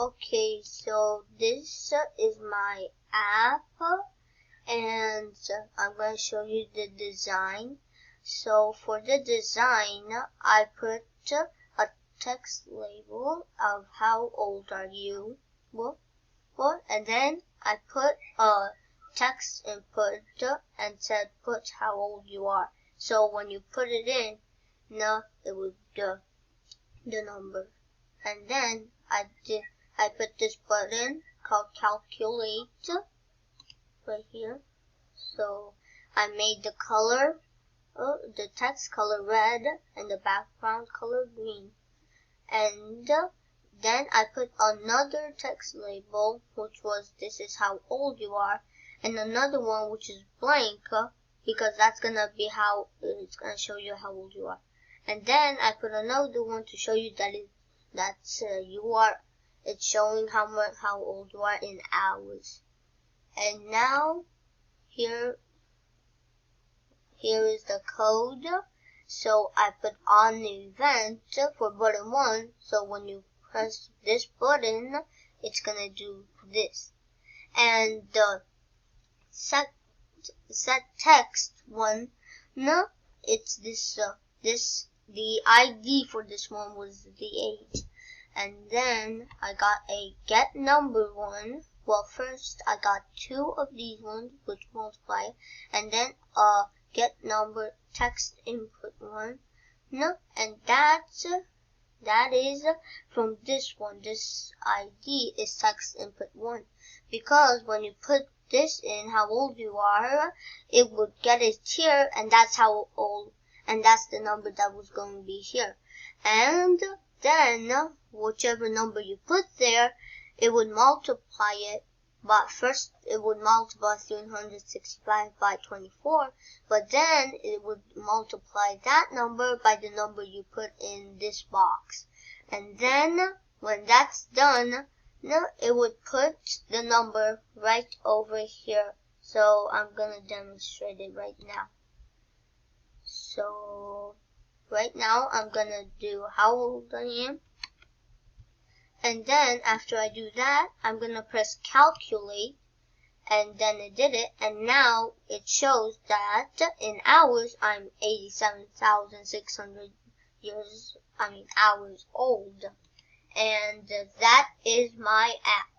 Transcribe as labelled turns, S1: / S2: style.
S1: Okay, so this is my app, and I'm going to show you the design. So for the design, I put a text label of how old are you, and then I put a text input and said put how old you are. So when you put it in, it would the number. And then I put this button called calculate right here. So I made the color, the text color red and the background color green. And then I put another text label, which was this is how old you are, and another one which is blank, because that's gonna be how it's gonna show you how old you are. And then I put another one to show you that it's showing how old you are in hours. And now here is the code. So I put on the event for button 1. So when you press this button, it's gonna do this. And the set text one, it's the ID for this one was the 8. And then I got a get number one. Well, first I got 2 of these ones, which multiply, and then get number text input one. And that is from this one. This ID is text input 1, because when you put this in how old you are, it would get it here, and that's how old, and that's the number that was going to be here. And then whichever number you put there, it would multiply it. But first it would multiply 365 by 24, but then it would multiply that number by the number you put in this box. And then when that's done, it would put the number right over here. So I'm going to demonstrate it right now. So right now I'm going to do how old I am. And then after I do that, I'm going to press calculate, and then it did it, and now it shows that in hours I'm 87,600 hours old. And that is my app.